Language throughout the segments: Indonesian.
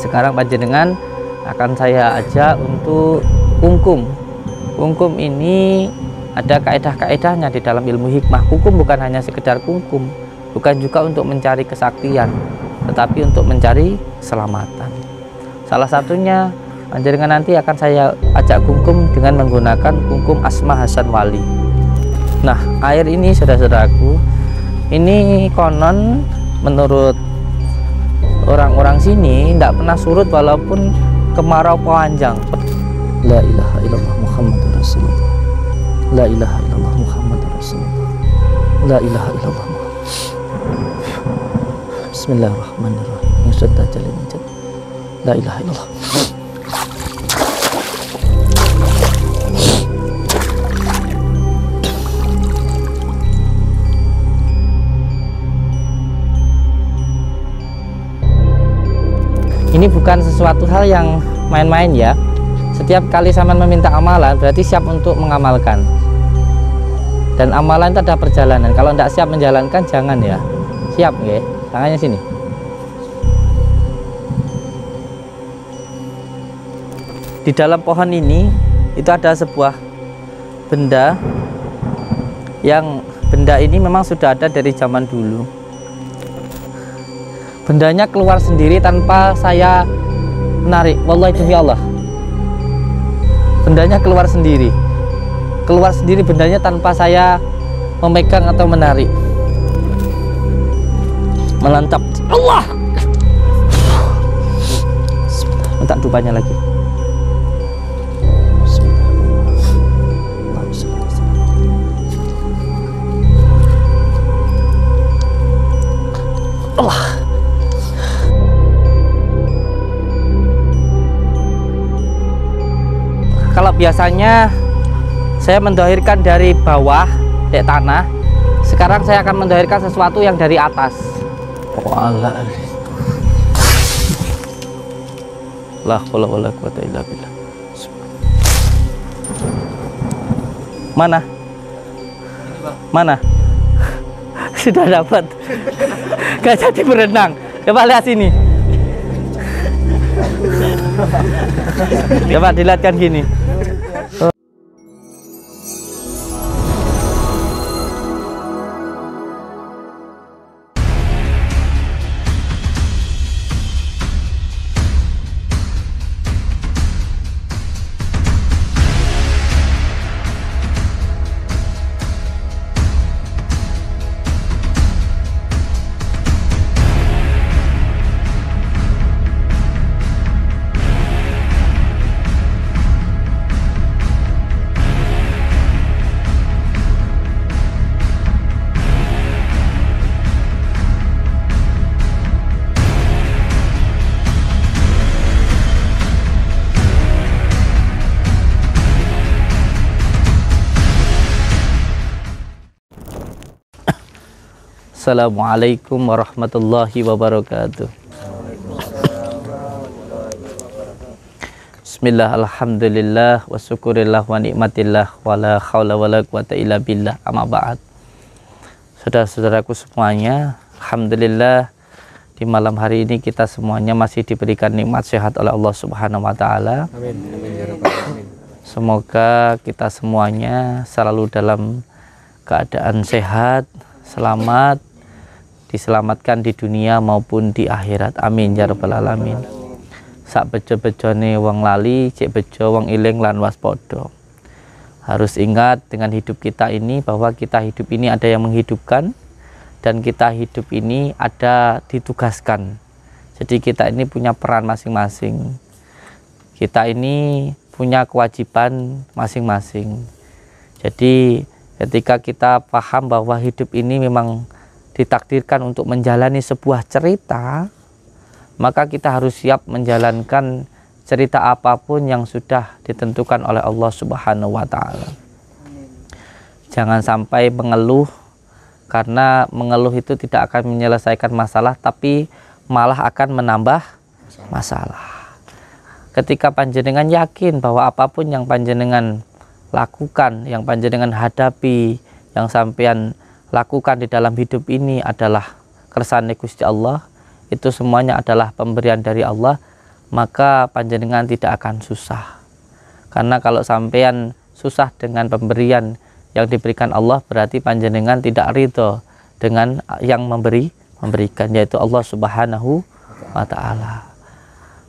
sekarang panjenengan akan saya ajak untuk kungkum. Kungkum ini ada kaedah-kaedahnya di dalam ilmu hikmah. Kungkum bukan hanya sekedar kungkum, bukan juga untuk mencari kesaktian, tetapi untuk mencari keselamatan. Salah satunya panjenengan nanti akan saya ajak kungkum dengan menggunakan kungkum Asma Hasan Wali. Nah, air ini saudara-saudaraku, ini konon menurut orang-orang sini tidak pernah surut walaupun kemarau panjang. La ilaha illallah Muhammadur Rasulullah. La ilaha illallah Muhammadur Rasulullah. La ilaha illallah Muhammad. Bismillahirrahmanirrahim. Musadda jalil jad. La ilaha illallah. Ini bukan sesuatu hal yang main-main ya. Setiap kali sampean meminta amalan berarti siap untuk mengamalkan. Dan amalan itu ada perjalanan. Kalau tidak siap menjalankan jangan ya. Siap nggih? Tangannya sini. Di dalam pohon ini itu ada sebuah benda yang benda ini memang sudah ada dari zaman dulu. Bendanya keluar sendiri tanpa saya menarik. Wallahi demi Allah. Bendanya keluar sendiri bendanya tanpa saya memegang atau menarik, menancap. Allah, minta dupanya lagi. Allah. Kalau biasanya saya mendohirkan dari bawah, dari tanah, sekarang saya akan mendohirkan sesuatu yang dari atas. Oh Allah. La haula wala quwata illa billah. Mana? Mana? Sudah dapat. Gak jadi berenang. Coba lihat sini. Coba dilihatkan gini. Assalamualaikum warahmatullahi wabarakatuh. Bismillah, alhamdulillah, wa syukurillah, wa nikmatillah, wa la hawla wa la quwata illa billah, amma ba'd. Saudara-saudaraku semuanya, alhamdulillah di malam hari ini kita semuanya masih diberikan nikmat sehat oleh Allah Subhanahu wa taala. Amin. Semoga kita semuanya selalu dalam keadaan sehat, selamat, diselamatkan di dunia maupun di akhirat. Amin ya rabbal alamin. Sak bejo-bejone wong lali, cek bejo wong iling lan waspada. Harus ingat dengan hidup kita ini bahwa kita hidup ini ada yang menghidupkan dan kita hidup ini ada ditugaskan. Jadi kita ini punya peran masing-masing. Kita ini punya kewajiban masing-masing. Jadi ketika kita paham bahwa hidup ini memang ditakdirkan untuk menjalani sebuah cerita, maka kita harus siap menjalankan cerita apapun yang sudah ditentukan oleh Allah Subhanahu wa taala. Jangan sampai mengeluh, karena mengeluh itu tidak akan menyelesaikan masalah, tapi malah akan menambah masalah. Ketika panjenengan yakin bahwa apapun yang panjenengan lakukan, yang panjenengan hadapi, yang sampean lakukan di dalam hidup ini adalah kersane Gusti Allah, itu semuanya adalah pemberian dari Allah, maka panjenengan tidak akan susah. Karena kalau sampean susah dengan pemberian yang diberikan Allah, berarti panjenengan tidak ridho dengan yang memberikan, yaitu Allah Subhanahu wa ta'ala.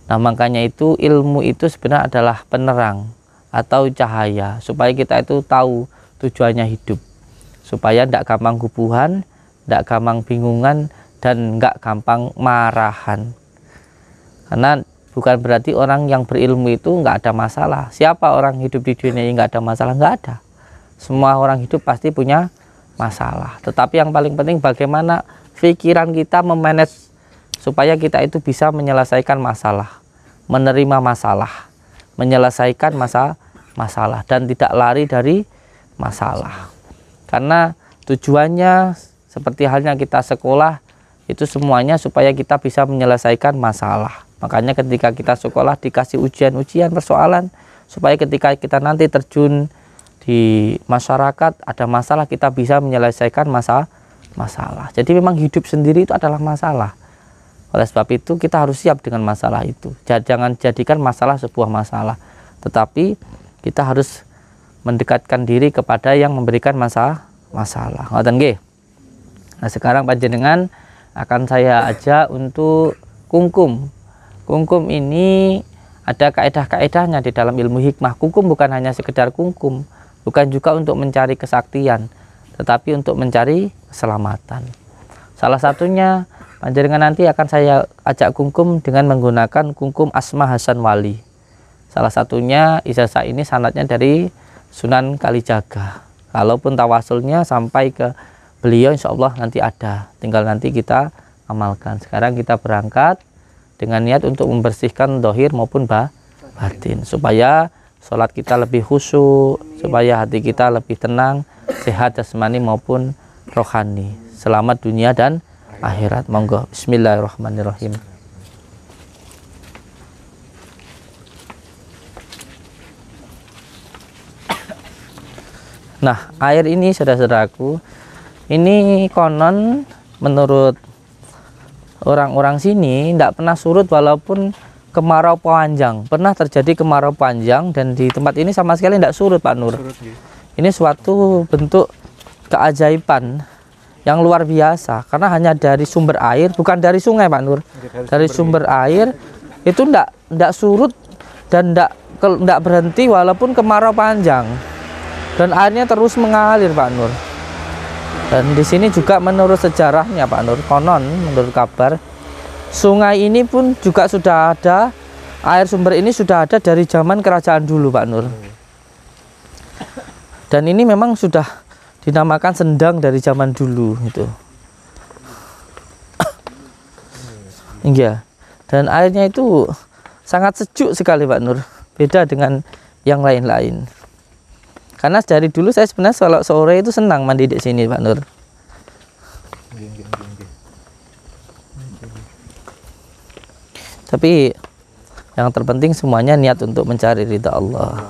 Nah, makanya itu ilmu itu sebenarnya adalah penerang atau cahaya, supaya kita itu tahu tujuannya hidup, supaya tidak gampang gubuhan, tidak gampang bingungan, dan nggak gampang marahan. Karena bukan berarti orang yang berilmu itu nggak ada masalah. Siapa orang hidup di dunia ini nggak ada masalah? Nggak ada. Semua orang hidup pasti punya masalah. Tetapi yang paling penting bagaimana pikiran kita memanage supaya kita itu bisa menyelesaikan masalah, menerima masalah, menyelesaikan masalah, dan tidak lari dari masalah. Karena tujuannya seperti halnya kita sekolah, itu semuanya supaya kita bisa menyelesaikan masalah. Makanya ketika kita sekolah dikasih ujian-ujian persoalan, supaya ketika kita nanti terjun di masyarakat ada masalah, kita bisa menyelesaikan masalah. Jadi memang hidup sendiri itu adalah masalah. Oleh sebab itu kita harus siap dengan masalah itu. Jangan jadikan masalah sebuah masalah, tetapi kita harus mendekatkan diri kepada yang memberikan masalah. Ngoten nggih. Nah, sekarang panjenengan akan saya ajak untuk kungkum. Kungkum ini ada kaedah-kaedahnya di dalam ilmu hikmah. Kungkum bukan hanya sekedar kungkum, bukan juga untuk mencari kesaktian, tetapi untuk mencari keselamatan. Salah satunya panjenengan nanti akan saya ajak kungkum dengan menggunakan kungkum Asma Hasan Wali. Salah satunya ijazah ini sanadnya dari Sunan Kalijaga. Kalaupun tawasulnya sampai ke beliau, insya Allah nanti ada. Tinggal nanti kita amalkan. Sekarang kita berangkat dengan niat untuk membersihkan dohir maupun batin, supaya sholat kita lebih khusyuk, supaya hati kita lebih tenang, sehat jasmani maupun rohani. Selamat dunia dan akhirat. Monggo. Bismillahirrahmanirrahim. Nah, air ini saudara-saudaraku, ini konon menurut orang-orang sini tidak pernah surut walaupun kemarau panjang. Pernah terjadi kemarau panjang dan di tempat ini sama sekali tidak surut, Pak Nur. Ini suatu bentuk keajaiban yang luar biasa, karena hanya dari sumber air, bukan dari sungai, Pak Nur. Dari sumber air itu tidak surut dan tidak berhenti walaupun kemarau panjang, dan airnya terus mengalir, Pak Nur. Dan di sini juga menurut sejarahnya, Pak Nur, konon menurut kabar sungai ini pun juga sudah ada, air sumber ini sudah ada dari zaman kerajaan dulu, Pak Nur. Dan ini memang sudah dinamakan sendang dari zaman dulu itu. Iya. Dan airnya itu sangat sejuk sekali, Pak Nur. Beda dengan yang lain-lain. Karena dari dulu saya sebenarnya kalau sore itu senang mandi di sini, Pak Nur. Tapi yang terpenting semuanya niat untuk mencari ridha Allah.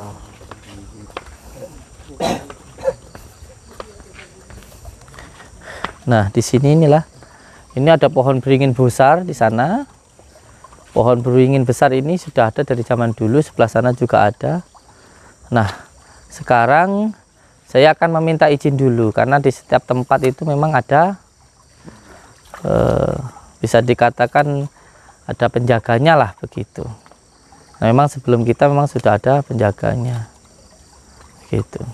Nah, di sini inilah, ini ada pohon beringin besar di sana. Pohon beringin besar ini sudah ada dari zaman dulu, sebelah sana juga ada. Nah, sekarang saya akan meminta izin dulu, karena di setiap tempat itu memang ada, bisa dikatakan ada penjaganya lah begitu. Nah, memang sebelum kita memang sudah ada penjaganya, gitu.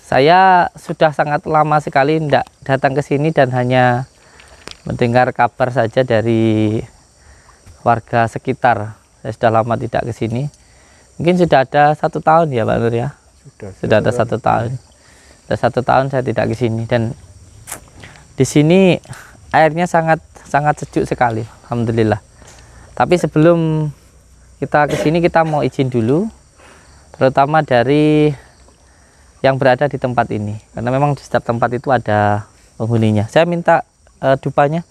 Saya sudah sangat lama sekali tidak datang ke sini dan hanya mendengar kabar saja dari warga sekitar. Saya sudah lama tidak ke sini. Mungkin sudah ada 1 tahun ya, Pak Nur ya. Sudah ada 1 tahun. Sudah 1 tahun saya tidak ke sini, dan di sini airnya sangat sejuk sekali, alhamdulillah. Tapi sebelum kita ke sini kita mau izin dulu, terutama dari yang berada di tempat ini, karena memang di setiap tempat itu ada penghuninya. Saya minta dupanya.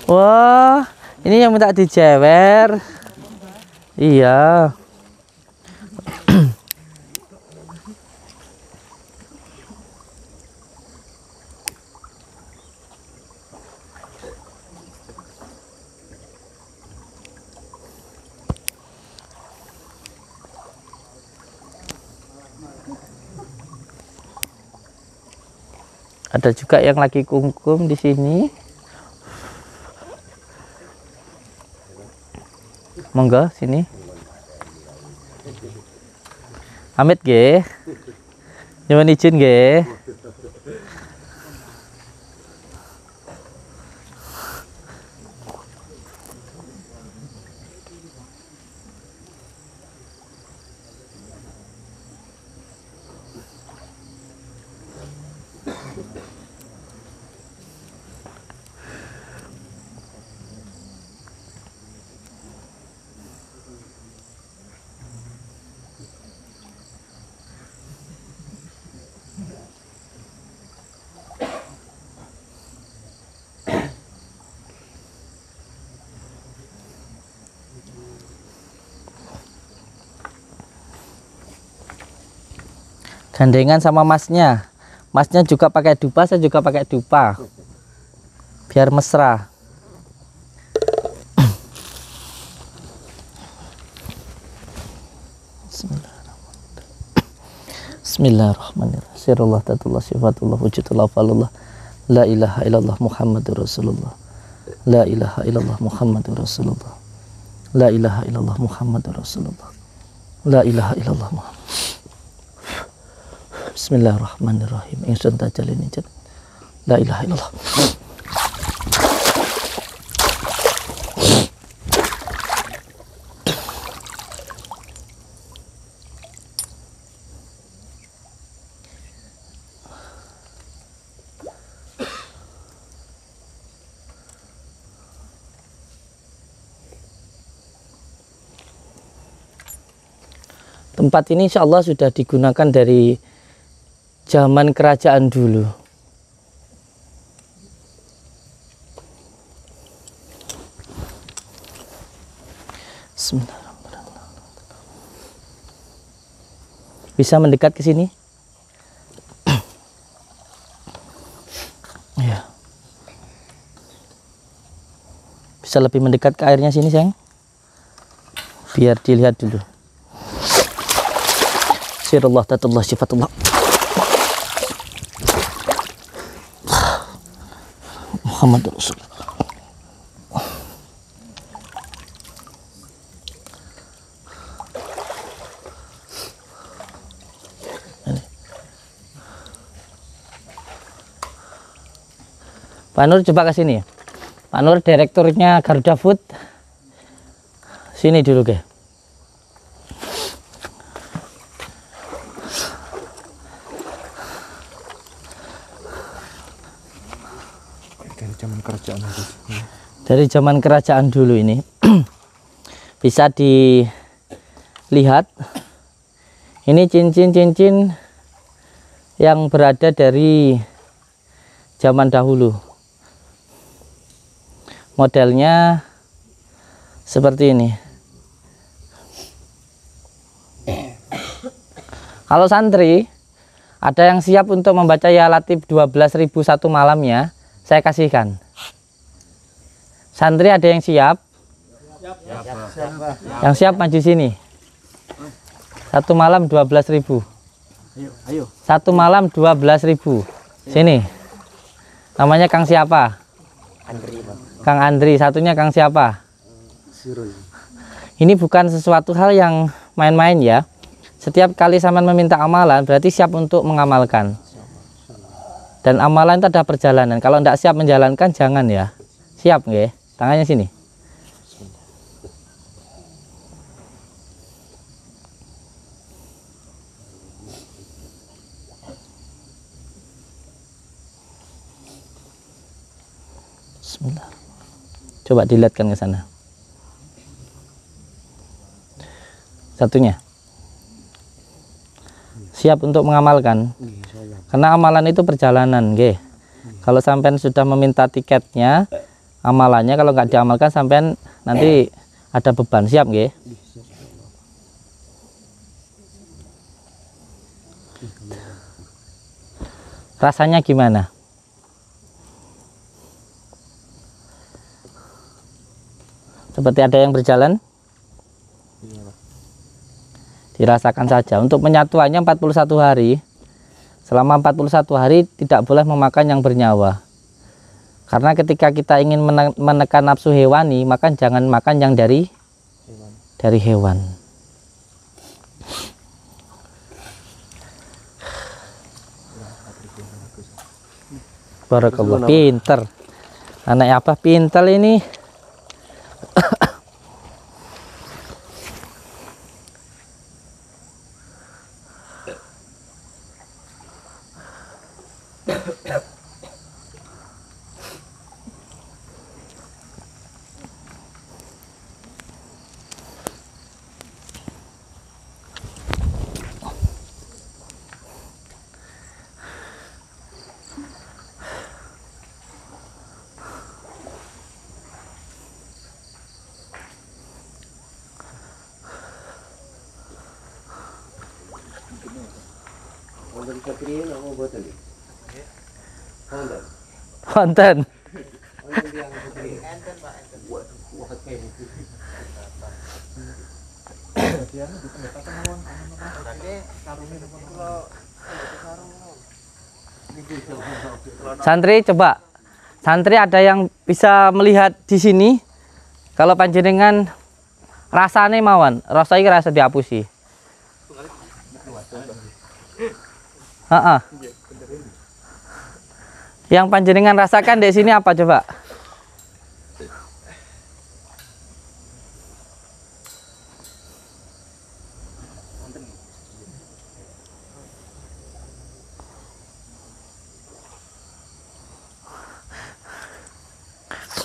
Wah, ini yang minta dijewer. Iya. Ada juga yang lagi kungkum di sini. Monggo sini. Amit nggih. Nyuwun izin nggih. Gandengan sama masnya. Masnya juga pakai dupa, saya juga pakai dupa. Biar mesra. Bismillahirrahmanirrahim. Sirullah tatullah sifatullah wujudullah falullah. La ilaha illallah Muhammadur Rasulullah. La ilaha illallah Muhammadur Rasulullah. La ilaha illallah Muhammadur Rasulullah. La ilaha illallah Muhammad. Bismillahirrahmanirrahim. Ingsun tajalin ijat. La ilaha illallah. Tempat ini insya Allah sudah digunakan dari zaman kerajaan dulu. Bisa mendekat ke sini? Ya. Bisa lebih mendekat ke airnya sini, sayang. Biar dilihat dulu. Sirullah tatullah sifatullah. Muhammad Rasulullah. Pak Nur coba ke sini. Pak Nur direkturnya Garuda Food. Sini dulu, ke. Dari zaman kerajaan dulu ini bisa dilihat, ini cincin-cincin yang berada dari zaman dahulu. Modelnya seperti ini. Kalau santri ada yang siap untuk membaca Ya Latif 12.000 satu malamnya, saya kasihkan. Santri ada yang siap? Yang siap maju sini. Satu malam 12.000. Ayo. Satu malam 12.000. Sini. Namanya Kang siapa? Andri, Bang. Kang Andri. Satunya Kang siapa? Sirul. Ini bukan sesuatu hal yang main-main ya. Setiap kali sampean meminta amalan berarti siap untuk mengamalkan. Dan amalan itu ada perjalanan. Kalau tidak siap menjalankan jangan ya. Siap nggih? Tangannya sini. Bismillah. Coba dilihatkan ke sana. Satunya. Siap untuk mengamalkan. Karena amalan itu perjalanan, nggih. Kalau sampean sudah meminta tiketnya, amalannya kalau nggak diamalkan sampean nanti ada beban. Siap nggih? Rasanya gimana? Seperti ada yang berjalan? Dirasakan saja. Untuk penyatuannya 41 hari. Selama 41 hari tidak boleh memakan yang bernyawa. Karena ketika kita ingin menekan nafsu hewani, maka jangan makan yang dari hewan. Barakallah, pinter. Anak apa pinter ini? Konten. Santri coba. Santri ada yang bisa melihat di sini? Kalau panjenengan rasane mawon, rasa iki rasa dihapusi. Yang panjenengan rasakan di sini apa coba?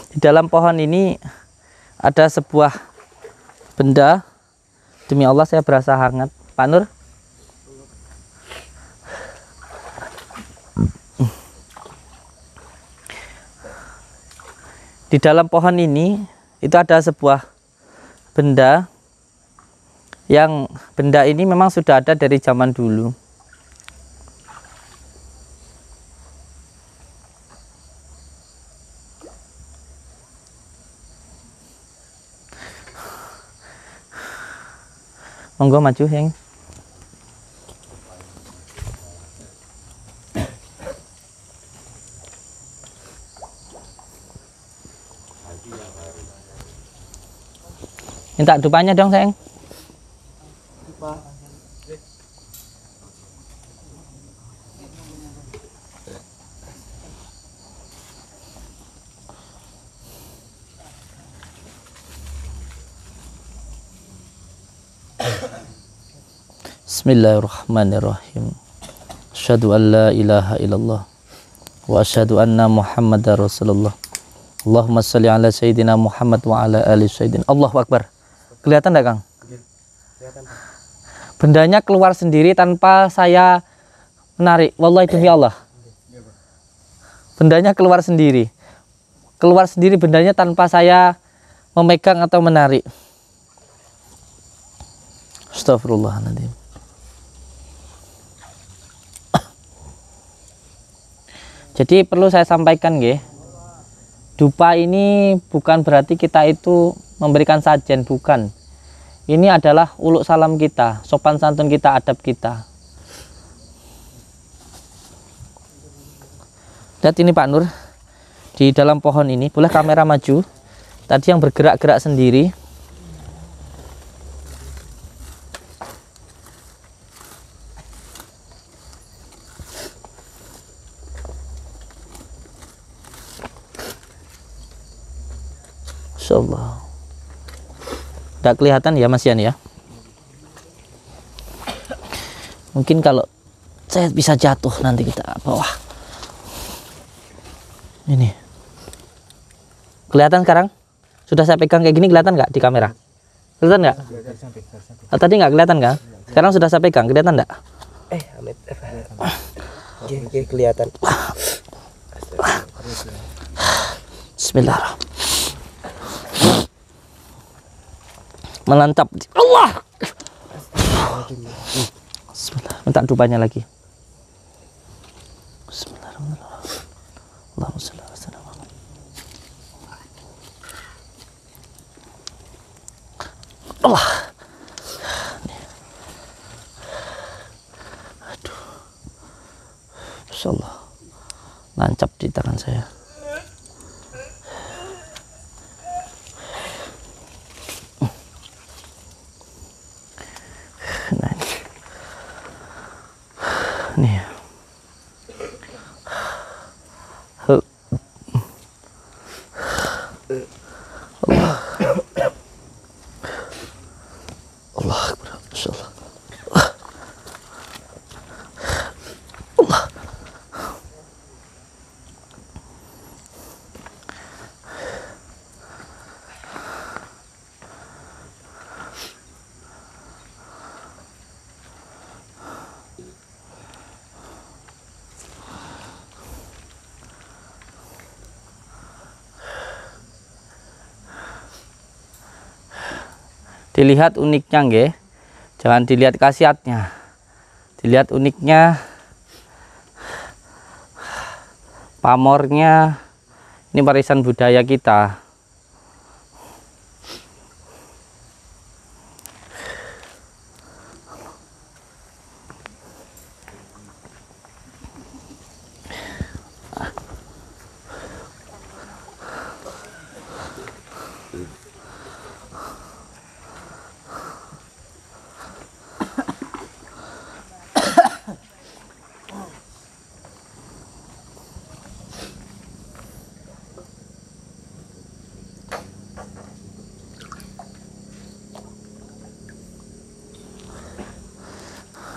Di dalam pohon ini ada sebuah benda. Demi Allah saya berasa hangat. Pak Nur? Di dalam pohon ini itu ada sebuah benda yang benda ini memang sudah ada dari zaman dulu. Monggo maju, Heng. Minta dupanya dong, sayang. Bismillahirrahmanirrahim. Asyhadu an la ilaha illallah wa asyhadu anna Muhammadar Rasulullah. Allahumma sholli ala sayyidina Muhammad wa ala ali sayyidina. Allahu Akbar. Kelihatan enggak, Kang? Bendanya keluar sendiri tanpa saya menarik. Wallahi demi Allah. Bendanya keluar sendiri. Keluar sendiri bendanya tanpa saya memegang atau menarik. Astagfirullahaladzim. Jadi perlu saya sampaikan, nggih. Dupa ini bukan berarti kita itu memberikan sajen, bukan. Ini adalah uluk salam kita, sopan santun kita, adab kita. Lihat ini Pak Nur, di dalam pohon ini, boleh kamera maju. Tadi yang bergerak-gerak sendiri. Insyaallah. Tidak kelihatan ya Mas Yan ya. Mungkin kalau saya bisa jatuh nanti kita bawah. Ini. Kelihatan sekarang? Sudah saya pegang kayak gini kelihatan nggak di kamera? Kelihatan nggak? Oh, tadi nggak kelihatan kan? Sekarang sudah saya pegang, kelihatan nggak? Amit. Kelihatan. Bismillahirrahmanirrahim. Menancap Allah. Bismillah. Minta dupanya lagi. Bismillahirrahmanirrahim. Allahumma shalli ala sayyidina Muhammad. Allah. Aduh. Masyaallah. Nancap di tangan saya. Nih. Allah. Allah Akbar. Masyaallah. Allah. Dilihat uniknya nggih. Jangan dilihat khasiatnya. Dilihat uniknya, pamornya. Ini warisan budaya kita.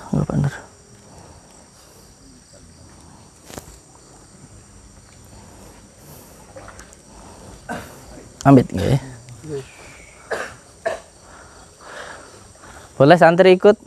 Enggak benar. Ambil nggih. Boleh santri ikut.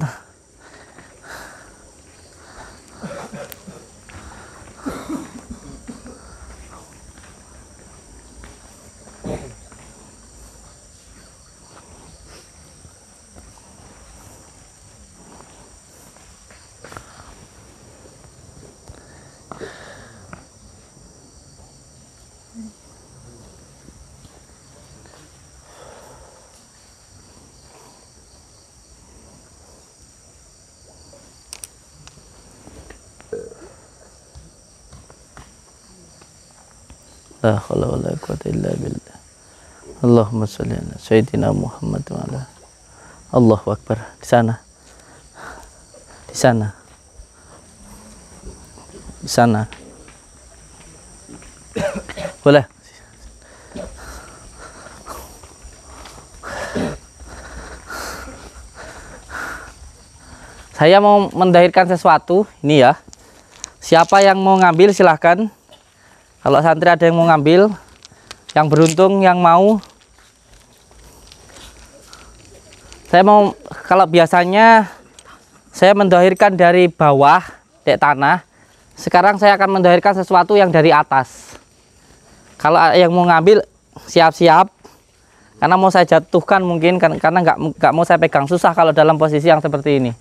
La haula wala quwwata illa billah. Allahumma shalli ala sayyidina Muhammad wa ala. Allahu akbar. Di sana. Di sana. Di sana. Boleh. Saya mau mendahirkan sesuatu. Ini ya. Siapa yang mau ngambil silahkan. Kalau santri ada yang mau ngambil, yang beruntung, yang mau. Saya mau, kalau biasanya saya mendahirkan dari bawah, dek tanah. Sekarang saya akan mendahirkan sesuatu yang dari atas. Kalau yang mau ngambil, siap-siap. Karena mau saya jatuhkan mungkin, karena nggak mau saya pegang. Susah kalau dalam posisi yang seperti ini.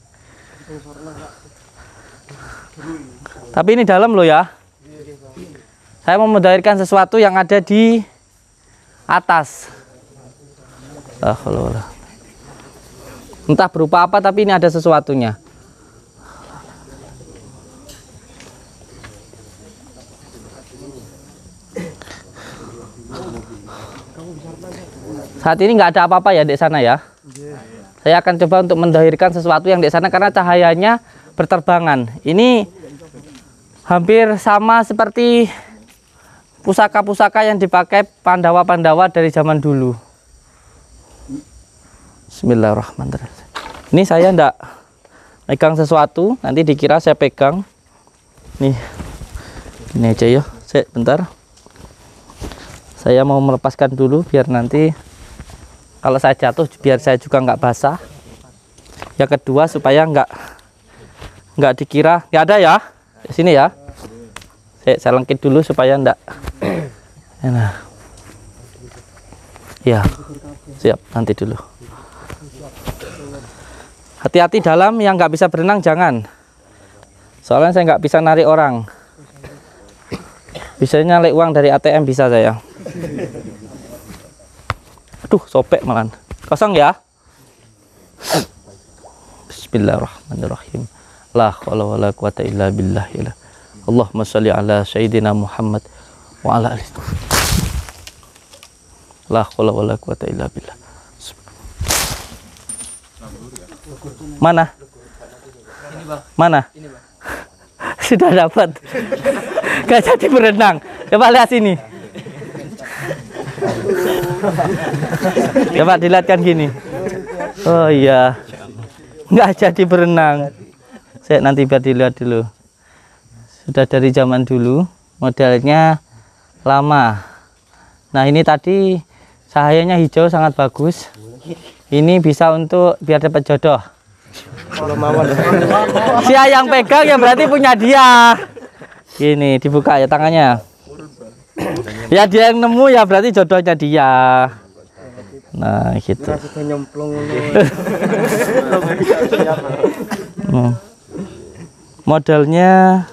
Tapi ini dalam loh ya. Saya mau mendahirkan sesuatu yang ada di atas. Entah berupa apa, tapi ini ada sesuatunya. Saat ini nggak ada apa-apa ya di sana ya. Saya akan coba untuk mendahirkan sesuatu yang di sana karena cahayanya berterbangan. Ini hampir sama seperti pusaka-pusaka yang dipakai Pandawa-Pandawa dari zaman dulu. Bismillahirrahmanirrahim. Ini saya ndak megang sesuatu, nanti dikira saya pegang. Nih, ini aja ya. Bentar. Saya mau melepaskan dulu biar nanti kalau saya jatuh biar saya juga nggak basah. Yang kedua supaya nggak dikira nggak ada ya. Di sini ya. Saya lengkit dulu supaya enggak. Nah. Ya. Siap, nanti dulu. Hati-hati dalam, yang nggak bisa berenang jangan. Soalnya saya nggak bisa narik orang. Bisanya nyalek uang dari ATM bisa saya. Aduh, sobek malan. Kosong ya. Bismillahirrahmanirrahim. La haula wala quwata illa billah. Allahumma shalli ala sayyidina Muhammad wa ala alihi. La haula wala quwata illa billah. Mana? Mana? Sudah dapat. Gak jadi berenang. Coba lihat sini. Coba dilihatkan gini. Oh iya. Nggak jadi berenang. Saya nanti biar dilihat dulu. Sudah dari zaman dulu. Modelnya lama. Nah ini tadi cahayanya hijau sangat bagus. Ini bisa untuk biar dapat jodoh. Sia yang pegang ya berarti punya dia. Gini dibuka ya tangannya. Ya dia yang nemu ya berarti jodohnya dia. Nah gitu. Modelnya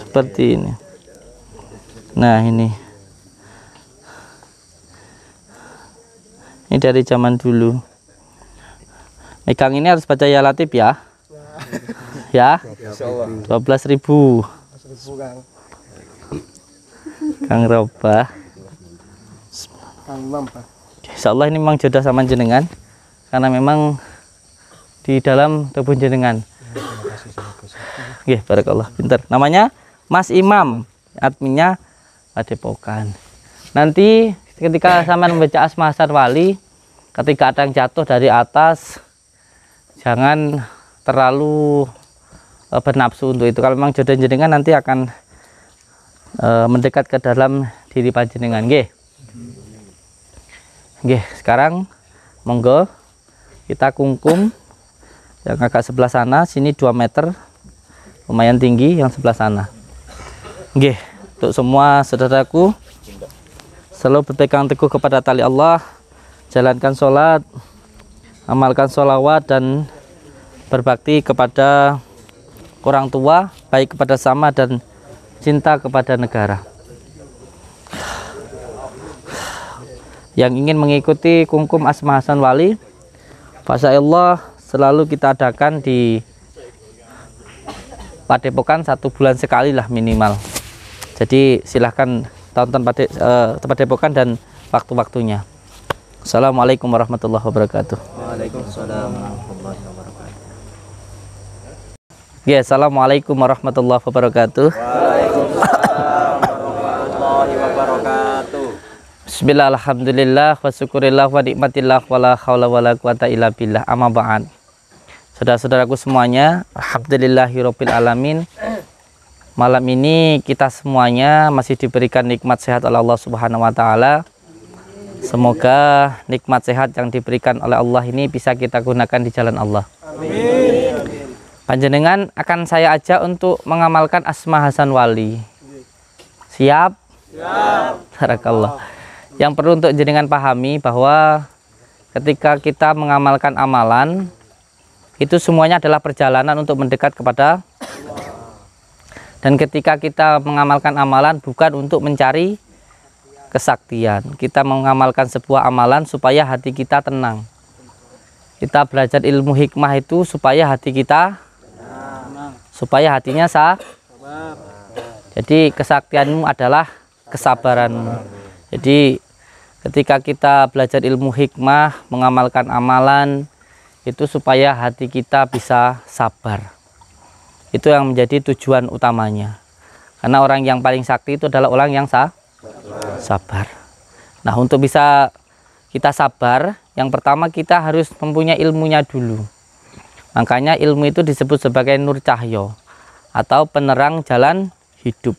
seperti ini. Nah ini. Ini dari zaman dulu. Megang ini harus baca ya Latif ya. Ya. 12.000. Kang Roba. Insyaallah ini memang jodoh sama jenengan. Karena memang di dalam tubuh jenengan. Nggih, barakallah, pintar. Namanya Mas Imam. Adminnya Padepokan. Nanti ketika sampean membaca Asma Hasan Wali, ketika ada yang jatuh dari atas, jangan terlalu bernafsu untuk itu. Kalau memang jodoh jenengan nanti akan mendekat ke dalam diri panjenengan. Nggih. Nggih, sekarang monggo kita kungkum yang agak sebelah sana, sini 2 meter. Lumayan tinggi yang sebelah sana. Nggih, untuk semua saudaraku selalu berpegang teguh kepada tali Allah, jalankan sholat, amalkan sholawat, dan berbakti kepada orang tua, baik kepada sama dan cinta kepada negara. Yang ingin mengikuti kungkum Asma Hasan Wali, Fasyaallah selalu kita adakan di Padepokan 1 bulan sekali lah minimal. Jadi silahkan tonton Padepokan dan waktu-waktunya. Assalamualaikum warahmatullahi wabarakatuh. Waalaikumsalam warahmatullahi wabarakatuh. Ya, assalamualaikum warahmatullahi wabarakatuh. Waalaikumsalam warahmatullahi wabarakatuh. Bismillah, alhamdulillah, wa syukurillah, wa nikmatillah, wa la hawla wa la quwata illa billah, amma ba'd. Saudara-saudaraku semuanya, alhamdulillahirabbil alamin. Malam ini kita semuanya masih diberikan nikmat sehat oleh Allah Subhanahu wa taala. Semoga nikmat sehat yang diberikan oleh Allah ini bisa kita gunakan di jalan Allah. Amin. Panjenengan akan saya ajak untuk mengamalkan Asma Hasan Wali. Siap? Siap. Barakallah. Yang perlu untuk jenengan pahami bahwa ketika kita mengamalkan amalan, itu semuanya adalah perjalanan untuk mendekat kepada Allah. Dan ketika kita mengamalkan amalan bukan untuk mencari kesaktian, kita mengamalkan sebuah amalan supaya hati kita tenang. Kita belajar ilmu hikmah itu supaya hati kita tenang, supaya hatinya sabar. Jadi kesaktianmu adalah kesabaranmu. Jadi ketika kita belajar ilmu hikmah, mengamalkan amalan itu supaya hati kita bisa sabar. Itu yang menjadi tujuan utamanya. Karena orang yang paling sakti itu adalah orang yang sabar. Nah, untuk bisa kita sabar, yang pertama kita harus mempunyai ilmunya dulu. Makanya ilmu itu disebut sebagai nur cahyo atau penerang jalan hidup.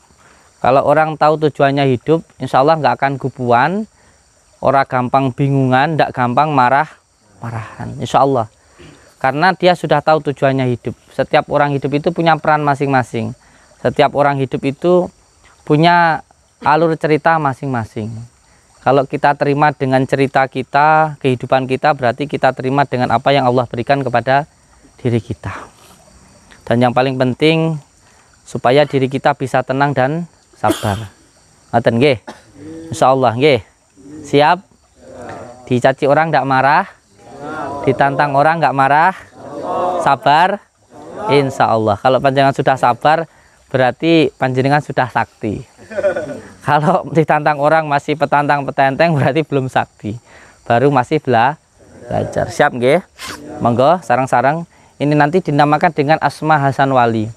Kalau orang tahu tujuannya hidup, insya Allah nggak akan gubuan, orang gampang bingungan, nggak gampang marahan, insya Allah. Karena dia sudah tahu tujuannya hidup. Setiap orang hidup itu punya peran masing-masing. Setiap orang hidup itu punya alur cerita masing-masing. Kalau kita terima dengan cerita kita, kehidupan kita, berarti kita terima dengan apa yang Allah berikan kepada diri kita. Dan yang paling penting, supaya diri kita bisa tenang dan sabar. Ngaten nggih? Insyaallah nggih. Siap? Dicaci orang enggak marah? Ditantang orang enggak marah? Sabar? Insyaallah. Kalau panjenengan sudah sabar, berarti panjenengan sudah sakti. Kalau ditantang orang masih petantang-petenteng, berarti belum sakti. Baru masih belajar. Siap nggih? Monggo sarang-sarang. Ini nanti dinamakan dengan Asma Hasan Wali.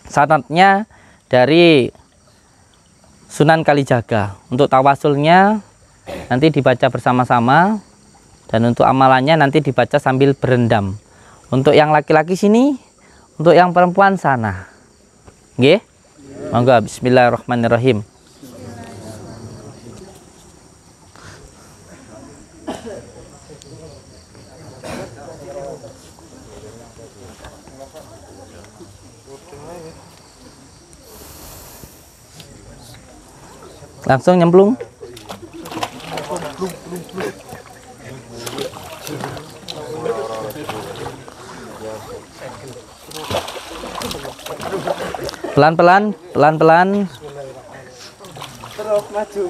Sanadnya dari Sunan Kalijaga. Untuk tawasulnya nanti dibaca bersama-sama, dan untuk amalannya nanti dibaca sambil berendam. Untuk yang laki-laki sini, untuk yang perempuan sana. Nggih? Monggo, bismillahirrahmanirrahim. Langsung nyemplung. Pelan-pelan, pelan-pelan. Terus maju.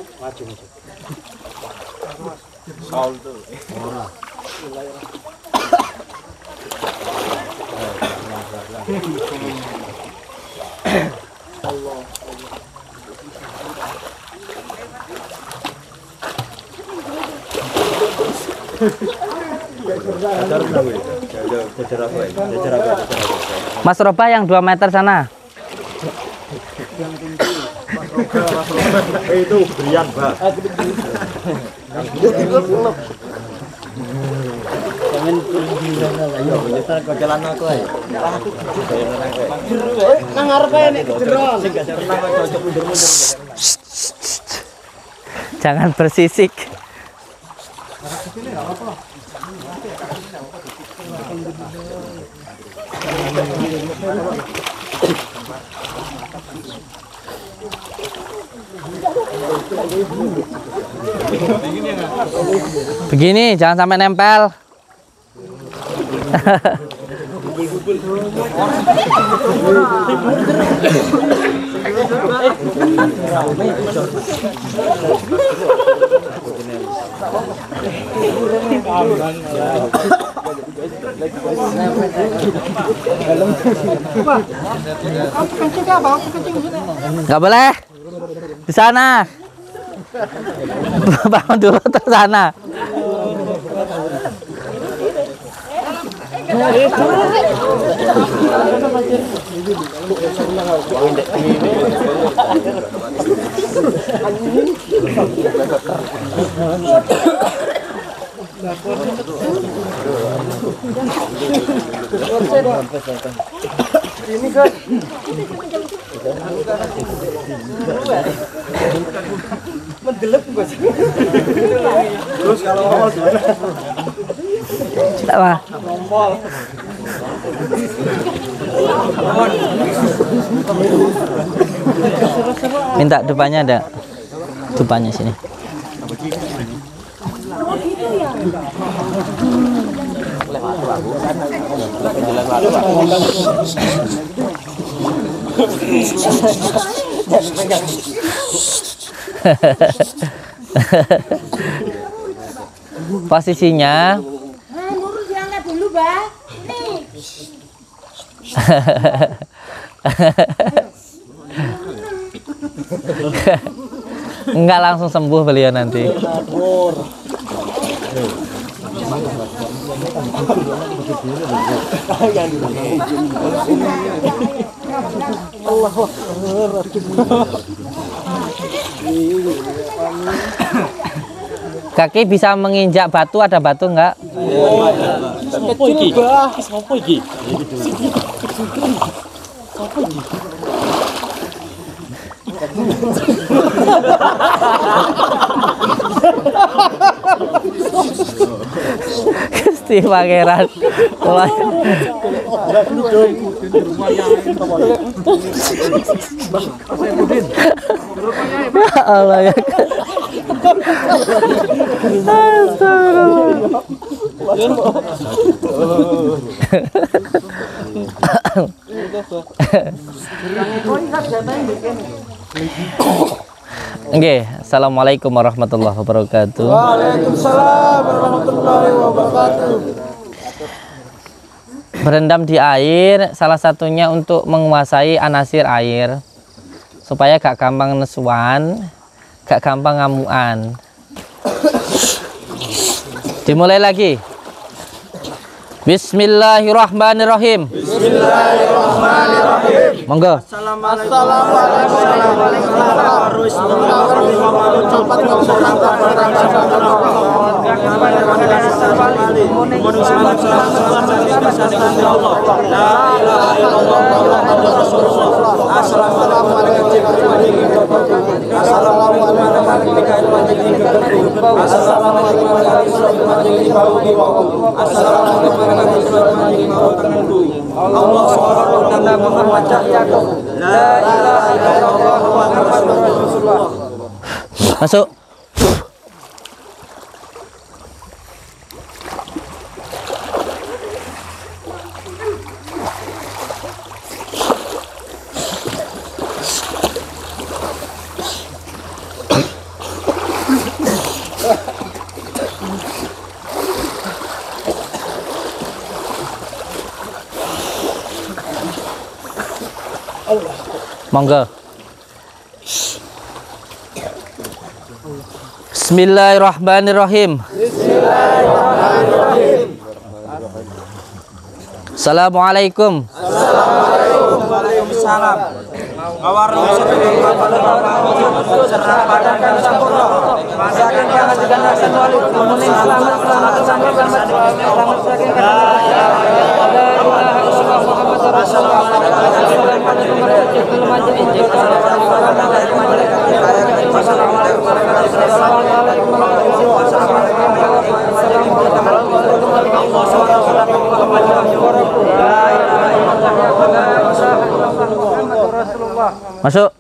Mas Roba yang 2 meter sana. Itu berian, Pak. Jangan bersisik. Begini, jangan sampai nempel. Nggak boleh di sana. Bangun dulu ke sana. Ini kan mendelep Bos. Terus kalau awal gimana? Tidak apa. Ngompol. Minta dupanya ada. Dupanya sini. Posisinya Nurul diangkat dulu, Mbak. Nih. Enggak langsung sembuh beliau nanti. Kaki bisa menginjak batu, ada batu enggak? Gusti Pangeran. Ya Allah ya. Oke, assalamualaikum warahmatullahi wabarakatuh. Waalaikumsalam warahmatullahi wabarakatuh. Berendam di air, salah satunya untuk menguasai anasir air, supaya gak gampang nesuan, gak gampang ngamuan. Dimulai lagi. Bismillahirrahmanirrahim. Bismillahirrahmanirrahim. Monggo. Masuk. Monggo. Bismillahirrahmanirrahim. Assalamualaikum. Waalaikumsalam. Masuk.